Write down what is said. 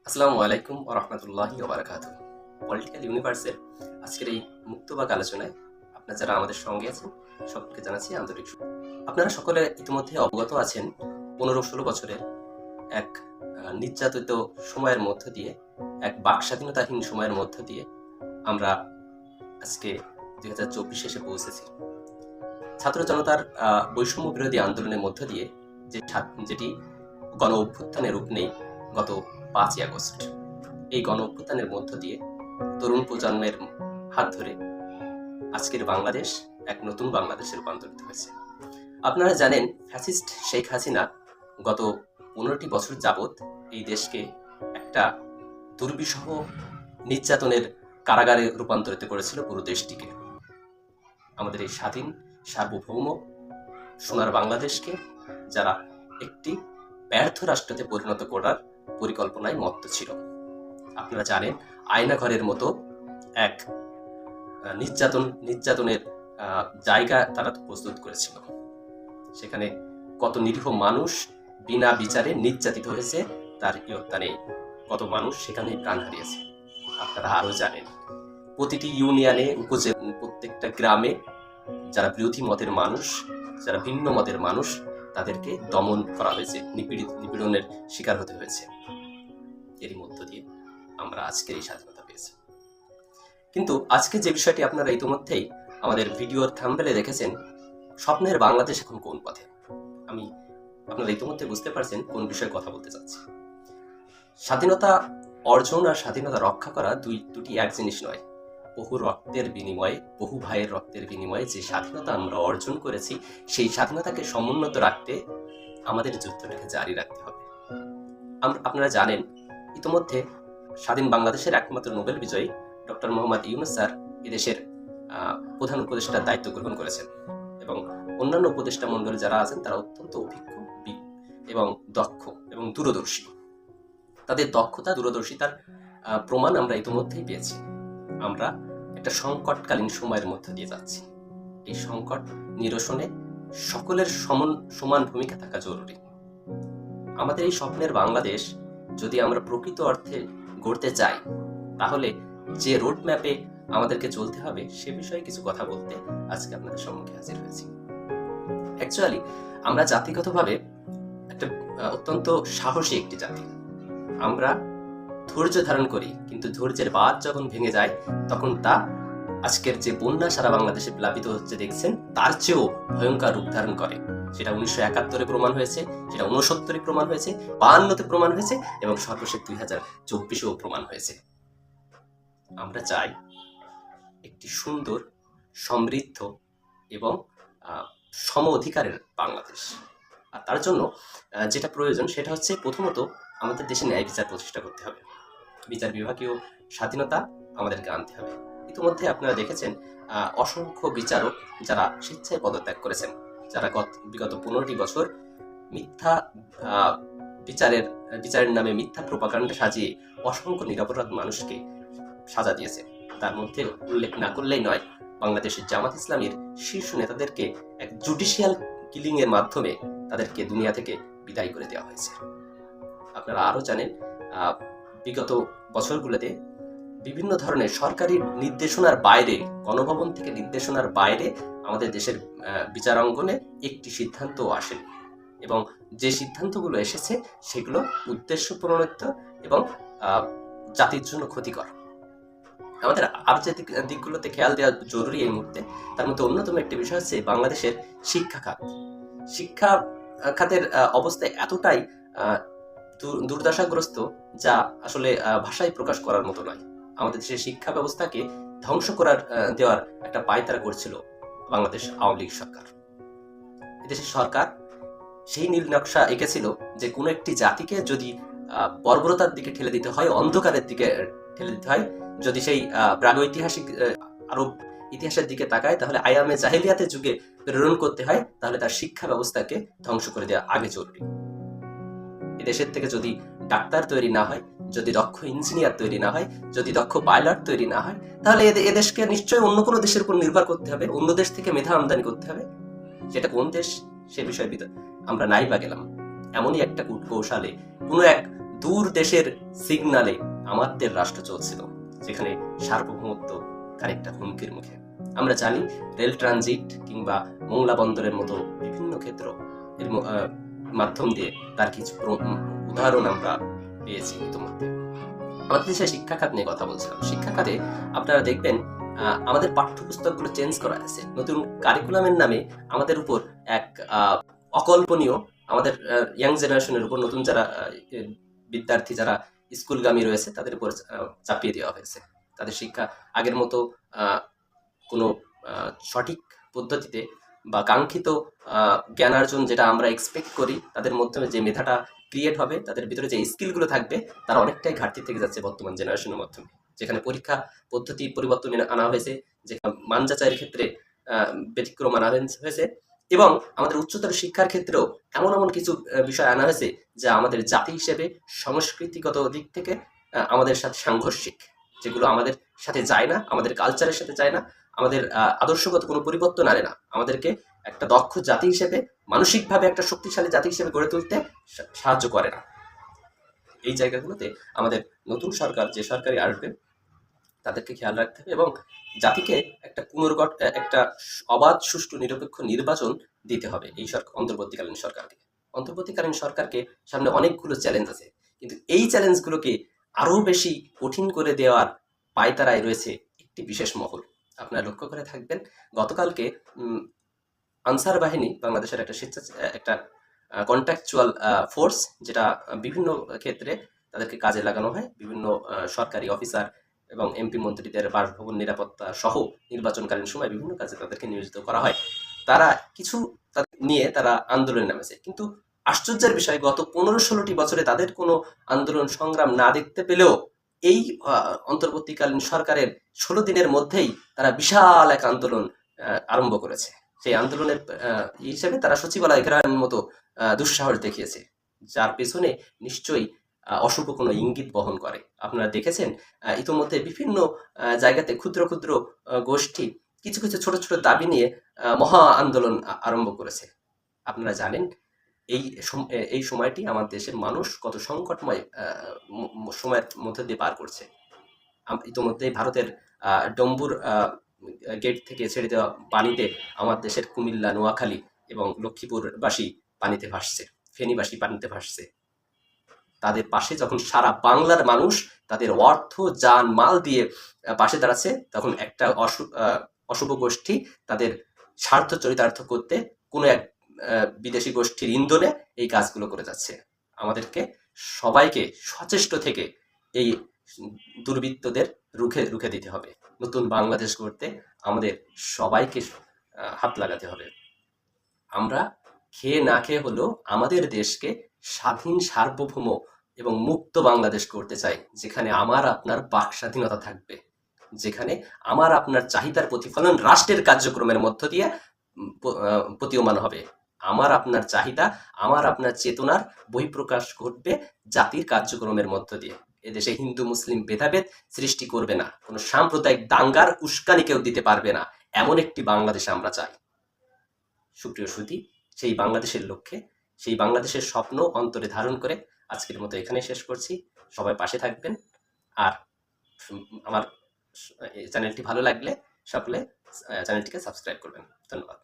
আসসালামু আলাইকুম ওয়া রাহমাতুল্লাহি ওয়া বারাকাতুহু। পলিটিক্যাল ইউনিভার্সের আজকের এই মুক্তবাক আলোচনায় আপনারা যারা আমাদের সঙ্গে আছেন সকলকে জানাচ্ছি আন্তরিক আপনারা সকলে ইতিমধ্যে অবগত আছেন ১৫-১৬ বছরের এক নির্যাতিত সময়ের মধ্য দিয়ে, এক বাক স্বাধীনতাহীন সময়ের মধ্য দিয়ে আমরা আজকে ২০২৪ এসে পৌঁছেছি। ছাত্র জনতার বৈষম্য বিরোধী আন্দোলনের মধ্য দিয়ে যেটি গণ অভ্যুত্থানের রূপ নেই গত ৫ই আগস্ট। এই গণ অভ্যুত্থানের মধ্য দিয়ে তরুণ প্রজন্মের হাত ধরে আজকের বাংলাদেশ এক নতুন বাংলাদেশে রূপান্তরিত হয়েছে। আপনারা জানেন, ফ্যাসিস্ট শেখ হাসিনা গত ১৫টি বছর যাবৎ এই দেশকে একটা দুর্বিষহ নির্যাতনের কারাগারে রূপান্তরিত করেছিল পুরো দেশটিকে। আমাদের এই স্বাধীন সার্বভৌম সোনার বাংলাদেশকে যারা একটি ব্যর্থ রাষ্ট্রতে পরিণত করার পরিকল্পনায় মত্ত ছিল। আপনারা জানেন, আয়নাঘরের মতো এক নির্যাতনের জায়গা তারা প্রস্তুত করেছিল। সেখানে কত নিরীহ মানুষ বিনা বিচারে নির্যাতিত হয়েছে তার ইয়ত্তা নেই। কত মানুষ সেখানে প্রাণ হারিয়েছে আপনারা আরো জানেন। প্রতিটি ইউনিয়নে, প্রত্যেকটা গ্রামে যারা বিরোধী মতের মানুষ, যারা ভিন্ন মতের মানুষ, তাদেরকে দমন করা হয়েছে, নিপীড়নের শিকার হতে হয়েছে। এরই মধ্য দিয়ে আমরা আজকের এই স্বাধীনতা পেয়েছি। কিন্তু আজকে যে বিষয়টি আপনারা ইতিমধ্যেই আমাদের ভিডিওর থাম্বনেলে দেখেছেন, স্বপ্নের বাংলাদেশ এখন কোন পথে, আপনারা ইতিমধ্যে বুঝতে পারছেন কোন বিষয়ে কথা বলতে চাচ্ছি। স্বাধীনতা অর্জন আর স্বাধীনতা রক্ষা করা দুটি এক জিনিস নয়। বহু রক্তের বিনিময়ে, বহু ভাইয়ের রক্তের বিনিময়ে যে স্বাধীনতা আমরা অর্জন করেছি, সেই স্বাধীনতাকে সমুন্নত রাখতে আমাদের যুদ্ধটাকে জারি রাখতে হবে। আপনারা জানেন, ইতিমধ্যে স্বাধীন বাংলাদেশের একমাত্র নোবেল বিজয়ী ডক্টর মোহাম্মদ ইউনূস স্যার এদেশের প্রধান উপদেষ্টার দায়িত্ব গ্রহণ করেছেন এবং অন্যান্য উপদেষ্টা মণ্ডলী যারা আছেন তারা অত্যন্ত অভিজ্ঞ এবং দক্ষ এবং দূরদর্শী। তাদের দক্ষতা, দূরদর্শিতার প্রমাণ আমরা ইতিমধ্যেই পেয়েছি। আমরা একটা সংকটকালীন সময়ের মধ্যে দিয়ে যাচ্ছি। এই সংকট নিরসনে সকলের সমান ভূমিকা থাকা জরুরি। আমাদের এই স্বপ্নের বাংলাদেশ যদি আমরা প্রকৃত অর্থে গড়তে চাই, তাহলে যে রোড ম্যাপে আমাদেরকে চলতে হবে সে বিষয়ে কিছু কথা বলতে আজকে আপনাদের সম্মুখে হাজির হয়েছি। অ্যাকচুয়ালি আমরা জাতিগতভাবে একটা অত্যন্ত সাহসী একটি জাতি। আমরা ধৈর্য ধারণ করি, কিন্তু ধৈর্যের বাঁধ যখন ভেঙে যায় তখন তা আজকের যে বন্যা সারা বাংলাদেশে প্লাবিত হচ্ছে দেখছেন, তার চেয়েও ভয়ঙ্কর রূপ ধারণ করে। সেটা ১৯৭১-এ প্রমাণ হয়েছে, সেটা ৬৯-এ প্রমাণ হয়েছে, ৫২-তে প্রমাণ হয়েছে এবং সর্বশেষ ২০২৪-এও প্রমাণ হয়েছে। আমরা চাই একটি সুন্দর, সমৃদ্ধ এবং সম অধিকারের বাংলাদেশ। আর তার জন্য যেটা প্রয়োজন সেটা হচ্ছে, প্রথমত আমাদের দেশে ন্যায় বিচার প্রতিষ্ঠা করতে হবে। বিচার বিভাগীয় স্বাধীনতা আমাদেরকে আনতে হবে। ইতিমধ্যে আপনারা দেখেছেন, অসংখ্য বিচারক যারা স্বেচ্ছায় পদত্যাগ করেছেন, যারা বিগত ১৫টি বছর মিথ্যা বিচারের নামে মিথ্যা প্রোপাগান্ডা সাজিয়ে অসংখ্য নিরপরাধ মানুষকে সাজা দিয়েছে। তার মধ্যে উল্লেখ না করলেই নয়, বাংলাদেশের জামাত ইসলামীর শীর্ষ নেতাদেরকে এক জুডিশিয়াল কিলিং এর মাধ্যমে তাদেরকে দুনিয়া থেকে বিদায় করে দেওয়া হয়েছে। আপনারা আরো জানেন, বিগত বছরগুলোতে বিভিন্ন ধরনের সরকারি নির্দেশনার বাইরে, গণভবন থেকে নির্দেশনার বাইরে আমাদের দেশের বিচার অঙ্গনে একটি সিদ্ধান্ত আসেনি এবং যে সিদ্ধান্তগুলো এসেছে সেগুলো উদ্দেশ্য প্রণোদিত এবং জাতির জন্য ক্ষতিকর। আমাদের আর যে দিকগুলোতে খেয়াল দেওয়া জরুরি এই মুহূর্তে, তার মধ্যে অন্যতম একটি বিষয় হচ্ছে বাংলাদেশের শিক্ষা খাত। শিক্ষা খাতের অবস্থা এতটাই দুর্দশাগ্রস্ত যা আসলে ভাষায় প্রকাশ করার মতো নয়। আমাদের দেশের শিক্ষা ব্যবস্থাকে ধ্বংস দেওয়ার একটা পায়তারা করছিল বাংলাদেশ আওয়ামী লীগ সরকার। এদেশের সরকার সেই নীল নকশা এঁকেছিল যে কোনো একটি জাতিকে যদি বর্বরতার দিকে ঠেলে দিতে হয়, অন্ধকারের দিকে ঠেলে দিতে হয়, যদি সেই প্রাগৈতিহাসিক আরব ইতিহাসের দিকে তাকায়, তাহলে আয়ামে জাহেলিয়াতের যুগে প্রেরণ করতে হয়, তাহলে তার শিক্ষা ব্যবস্থাকে ধ্বংস করে দেওয়া আগে জরুরি। এদেশের থেকে যদি ডাক্তার তৈরি না হয়, যদি দক্ষ ইঞ্জিনিয়ার তৈরি না হয়, যদি দক্ষ পাইলট তৈরি না হয়, তাহলে এদেশকে নিশ্চয়ই অন্য কোনো দেশের উপর নির্ভর করতে হবে, অন্য দেশ থেকে মেধা আমদানি করতে হবে। সেটা কোন দেশ সে বিষয়ে আমরা নাই বা গেলাম। এমনই একটা কূটকৌশলে কোনো এক দূর দেশের সিগনালে আমাদের রাষ্ট্র চলছিল, যেখানে সার্বভৌমত্ব খানিকটা হুমকির মুখে। আমরা জানি রেল ট্রানজিট কিংবা মোংলা বন্দরের মতো বিভিন্ন ক্ষেত্র এর মাধ্যম দিয়ে তার কিছু উদাহরণ আমরা পেয়েছি ইতিমধ্যে। আমাদের দেশে শিক্ষা খাত নিয়ে কথা বলছিলাম। শিক্ষা খাতে আপনারা দেখবেন আমাদের পাঠ্যপুস্তকগুলো চেঞ্জ করা আছে। নতুন কারিকুলামের নামে আমাদের উপর এক অকল্পনীয়, আমাদের ইয়াং জেনারেশনের উপর, নতুন যারা বিদ্যার্থী যারা স্কুলগামী রয়েছে তাদের উপর চাপিয়ে দেওয়া হয়েছে। তাদের শিক্ষা আগের মতো কোনো সঠিক পদ্ধতিতে বা কাঙ্ক্ষিত জ্ঞানার্জন যেটা আমরা এক্সপেক্ট করি তাদের মাধ্যমে যে মেধাটা ক্রিয়েট হবে, তাদের ভিতরে যে স্কিলগুলো থাকবে, তারা অনেকটাই ঘাটতি থেকে যাচ্ছে বর্তমান জেনারেশনের মাধ্যমে। যেখানে পরীক্ষা পদ্ধতির পরিবর্তন আনা হয়েছে, যেখানে মান যাচাইয়ের ক্ষেত্রে ব্যতিক্রম আনা হয়েছে, এবং আমাদের উচ্চতর শিক্ষার ক্ষেত্রেও এমন এমন কিছু বিষয় আনা হয়েছে যা আমাদের জাতি হিসেবে সংস্কৃতিগত দিক থেকে আমাদের সাথে সাংঘর্ষিক, যেগুলো আমাদের সাথে যায় না, আমাদের কালচারের সাথে যায় না, আমাদের আদর্শগত কোনো পরিবর্তন আনে না, আমাদেরকে একটা দক্ষ জাতি হিসেবে, মানসিকভাবে একটা শক্তিশালী জাতি হিসেবে গড়ে তুলতে সাহায্য করে না। এই জায়গাগুলোতে আমাদের নতুন সরকার, যে সরকারই আসবে, তাদেরকে খেয়াল রাখতে হবে এবং জাতিকে একটা একটা অবাধ, সুষ্ঠু, নিরপেক্ষ নির্বাচন দিতে হবে এই অন্তর্বর্তীকালীন সরকারকে। অন্তর্বর্তীকালীন সরকারকে সামনে অনেকগুলো চ্যালেঞ্জ আছে, কিন্তু এই চ্যালেঞ্জগুলোকে আরো বেশি কঠিন করে দেওয়ার পায়তারায় রয়েছে একটি বিশেষ মহল। আপনারা লক্ষ্য করে থাকবেন, গতকালকে আনসার বাহিনী, বাংলাদেশের একটা কন্ট্রাকচুয়াল ফোর্স, যেটা বিভিন্ন ক্ষেত্রে তাদেরকে কাজে লাগানো হয়, বিভিন্ন সরকারি অফিসার এবং এমপি মন্ত্রীদের বাসভবন নিরাপত্তা সহ নির্বাচনকালীন সময় বিভিন্ন কাজে তাদেরকে নিয়োজিত করা হয়। তারা কিছু নিয়ে তারা আন্দোলনে নামেছে, কিন্তু আশ্চর্যের বিষয়, গত 15-16টি বছরে তাদের কোনো আন্দোলন সংগ্রাম না দেখতে পেলেও এই অন্তর্বর্তীকালীন সরকারের 16 দিনের মধ্যেই তারা বিশাল এক আন্দোলন আরম্ভ করেছে। সেই আন্দোলনের হিসেবে তারা সচিবালয় ঘেরানোর মতো দুঃসাহস দেখিয়েছে, যার পেছনে নিশ্চয়ই অশুভ কোনো ইঙ্গিত বহন করে। আপনারা দেখেছেন ইতোমধ্যে বিভিন্ন জায়গাতে ক্ষুদ্র ক্ষুদ্র গোষ্ঠী কিছু কিছু ছোট ছোট দাবি নিয়ে মহা আন্দোলন আরম্ভ করেছে। আপনারা জানেন এই সময়টি আমার দেশের মানুষ কত সংকটময় সময়ের মধ্যে দিয়ে পার করছে। ইতোমধ্যে ভারতের ডম্বুর গেট থেকে ছেড়ে দেওয়া পানিতে আমার দেশের কুমিল্লা, নোয়াখালী এবং লক্ষ্মীপুরবাসী পানিতে ভাসছে, ফেনীবাসী পানিতে ভাসছে। তাদের পাশে যখন সারা বাংলার মানুষ তাদের অর্থ, যান, মাল দিয়ে পাশে দাঁড়াচ্ছে, তখন একটা অশুভ গোষ্ঠী তাদের স্বার্থ চরিতার্থ করতে কোনো এক বিদেশি গোষ্ঠীর ইন্ধনে এই কাজগুলো করে যাচ্ছে। আমাদেরকে সবাইকে সচেষ্ট থেকে এই দুর্বৃত্তদের রুখে দিতে হবে। নতুন বাংলাদেশ গড়তে আমাদের সবাইকে হাত লাগাতে হবে। আমরা খেয়ে না খেয়ে হলেও আমাদের দেশকে স্বাধীন, সার্বভৌম এবং মুক্ত বাংলাদেশ করতে চাই, যেখানে আমার আপনার বাক স্বাধীনতা থাকবে, যেখানে আমার আপনার চাহিদার প্রতিফলন রাষ্ট্রের কার্যক্রমের মধ্য দিয়ে প্রতীয়মান হবে। আমার আপনার চাহিদা, আমার আপনার চেতনার বহিঃপ্রকাশ ঘটবে জাতির কার্যক্রমের মধ্য দিয়ে। এদেশে হিন্দু মুসলিম ভেদাভেদ সৃষ্টি করবে না, কোনো সাম্প্রদায়িক দাঙ্গার উস্কানি কেউ দিতে পারবে না, এমন একটি বাংলাদেশ আমরা চাই। সুপ্রিয় সুধী, সেই বাংলাদেশের লক্ষ্যে, সেই বাংলাদেশের স্বপ্ন অন্তরে ধারণ করে আজকের মতো এখানে শেষ করছি। সবাই পাশে থাকবেন, আর আমার চ্যানেলটি ভালো লাগলে সকলে চ্যানেলটিকে সাবস্ক্রাইব করবেন। ধন্যবাদ।